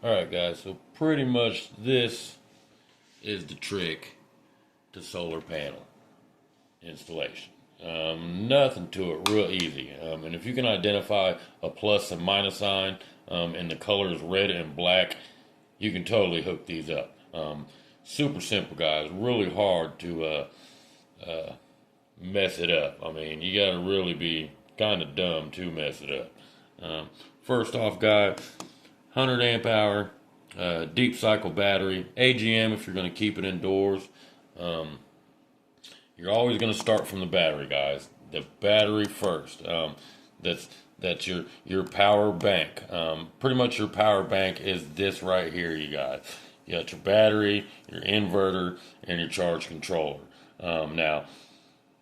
Alright guys, so pretty much this is the trick to solar panel installation. Nothing to it, real easy. And if you can identify a plus and minus sign and the colors red and black, you can totally hook these up. Super simple, guys. Really hard to mess it up. I mean, you got to really be kind of dumb to mess it up. First off, guys, 100 amp hour deep cycle battery, AGM if you're going to keep it indoors. You're always going to start from the battery, guys. The battery first. That's your power bank. Pretty much your power bank is this right here, you guys. You got your battery, your inverter, and your charge controller. Now,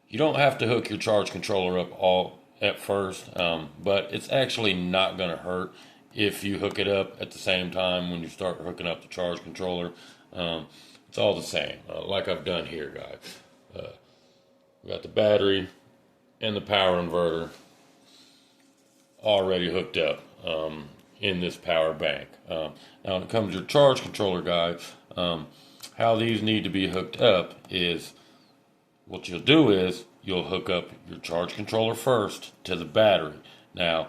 you don't have to hook your charge controller up all at first, but it's actually not going to hurt if you hook it up at the same time when you start hooking up the charge controller. It's all the same, like I've done here, guys. We got the battery and the power inverter already hooked up in this power bank. Now when it comes to your charge controller, guys, how these need to be hooked up is what you'll do is you'll hook up your charge controller first to the battery. Now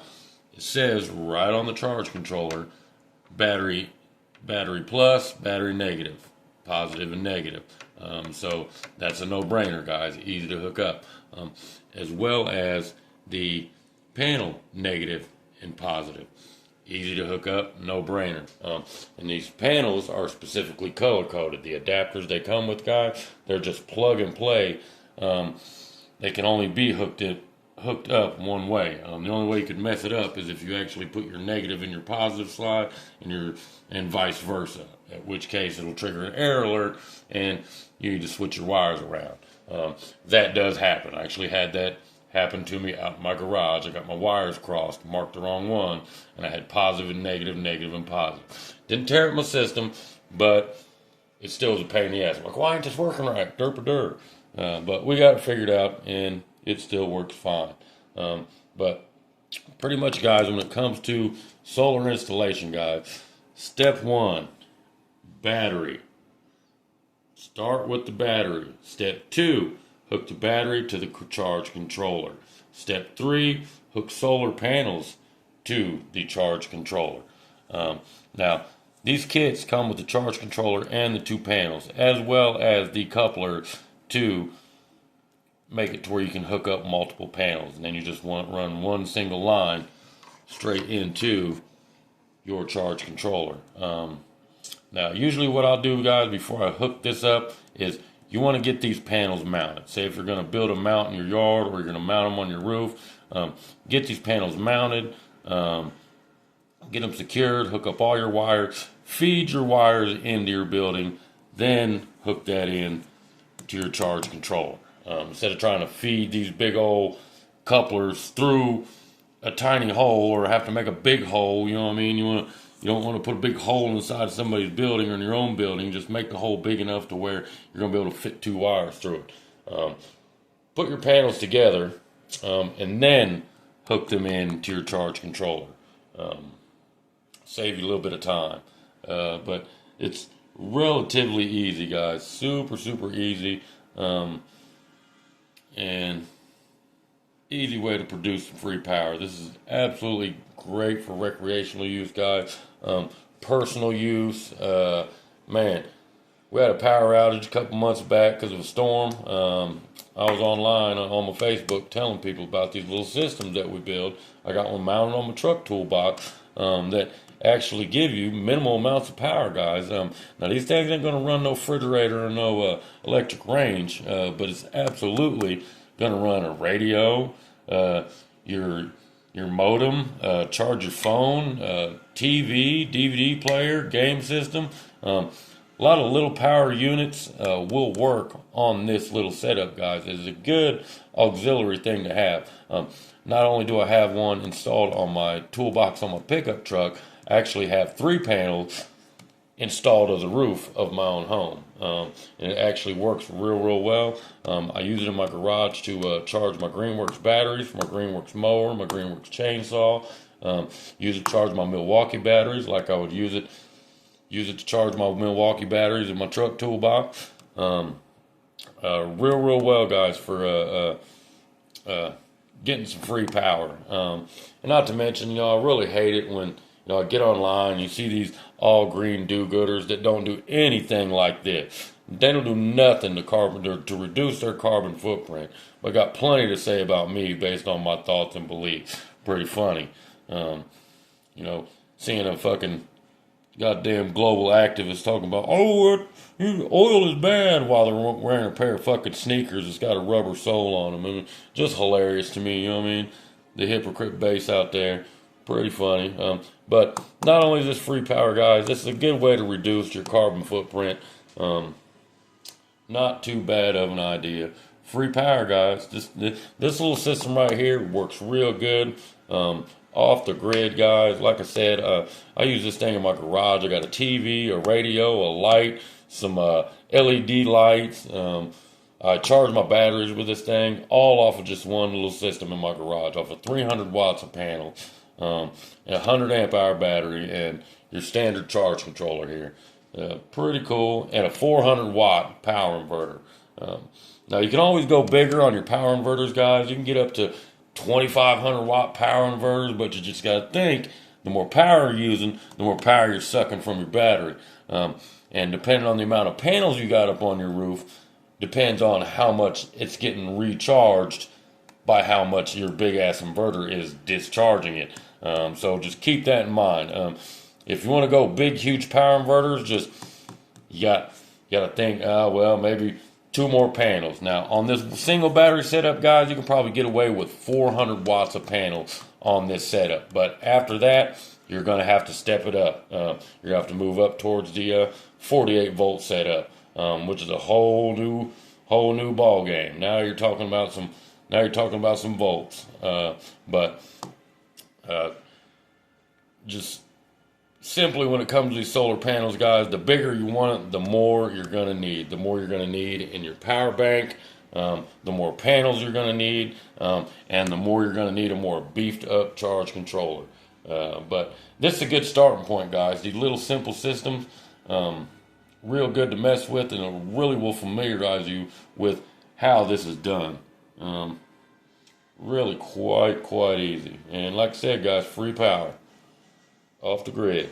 it says right on the charge controller, battery plus, battery negative, positive and negative. So that's a no-brainer, guys. Easy to hook up, as well as the panel negative and positive. Easy to hook up, no-brainer. And these panels are specifically color-coded. The adapters they come with, guys, they're just plug and play. They can only be hooked up one way. The only way you could mess it up is if you actually put your negative in your positive slot and vice versa. At which case it'll trigger an error alert and you need to switch your wires around. That does happen. I actually had that happen to me out in my garage. I got my wires crossed, marked the wrong one, and I had positive and negative, negative and positive. Didn't tear up my system, but it still was a pain in the ass. I'm like, why ain't this working right? Derp. But we got it figured out, and it still works fine. But pretty much, guys, when it comes to solar installation, guys, step one, battery. Start with the battery. Step two, hook the battery to the charge controller. Step three, hook solar panels to the charge controller. Now, these kits come with the charge controller and the two panels, as well as the coupler to make it to where you can hook up multiple panels. And then you just want to run one single line straight into your charge controller. Now, usually what I'll do, guys, before I hook this up is you want to get these panels mounted. Say if you're going to build a mount in your yard or you're going to mount them on your roof, get these panels mounted, get them secured, hook up all your wires, feed your wires into your building, then hook that in to your charge controller. Instead of trying to feed these big old couplers through a tiny hole or have to make a big hole, you know what I mean? You don't want to put a big hole inside somebody's building or in your own building. Just make the hole big enough to where you're going to be able to fit two wires through it. Put your panels together and then hook them into your charge controller. Save you a little bit of time. But it's relatively easy, guys. Super, super easy. And easy way to produce some free power. This is absolutely great for recreational use, guys. Personal use. Man, we had a power outage a couple months back because of a storm. I was online on my Facebook telling people about these little systems that we build. I got one mounted on my truck toolbox that actually give you minimal amounts of power, guys. Now these things ain't going to run no refrigerator or no electric range, but it's absolutely going to run a radio, your modem, charge your phone, TV, DVD player, game system. A lot of little power units will work on this little setup, guys. It's a good auxiliary thing to have. Not only do I have one installed on my toolbox on my pickup truck, I actually have 3 panels installed as a roof of my own home. And it actually works real well. I use it in my garage to charge my Greenworks batteries, my Greenworks mower, my Greenworks chainsaw. Use it to charge my Milwaukee batteries like I would use it use it to charge my Milwaukee batteries in my truck toolbox. Real well, guys, for getting some free power. And not to mention, I really hate it when I get online and you see these all green do-gooders that don't do anything like this. They don't do nothing to reduce their carbon footprint. But I got plenty to say about me based on my thoughts and beliefs. Pretty funny. Seeing a fucking goddamn global activists talking about, oil is bad while they're wearing a pair of fucking sneakers that's got a rubber sole on them. And just hilarious to me, you know what I mean? The hypocrite base out there. Pretty funny. But not only is this free power, guys, this is a good way to reduce your carbon footprint. Not too bad of an idea. Free power, guys. This little system right here works real good. Off the grid, guys. Like I said, I use this thing in my garage. I got a TV, a radio, a light, some LED lights. I charge my batteries with this thing, all off of just one little system in my garage, off of 300 watts of panel, a 100 amp hour battery, and your standard charge controller here. Pretty cool, and a 400 watt power inverter. Now you can always go bigger on your power inverters, guys. You can get up to 2,500 watt power inverters, but you just got to think, the more power you're using, the more power you're sucking from your battery. And depending on the amount of panels you got up on your roof, depends on how much it's getting recharged by how much your big ass inverter is discharging it. So just keep that in mind. If you want to go big, huge power inverters, you got to think, maybe 2 more panels. Now, on this single battery setup, guys, you can probably get away with 400 watts of panels on this setup. But after that, you're going to have to step it up. You're going to have to move up towards the 48 volt setup, which is a whole new ball game. Now you're talking about some volts. Just simply, when it comes to these solar panels, guys, the bigger you want it, the more you're going to need. The more you're going to need in your power bank, the more panels you're going to need, and the more you're going to need a more beefed up charge controller. But this is a good starting point, guys. These little simple systems, real good to mess with, and it really will familiarize you with how this is done. Really quite easy. And like I said, guys, free power off the grid.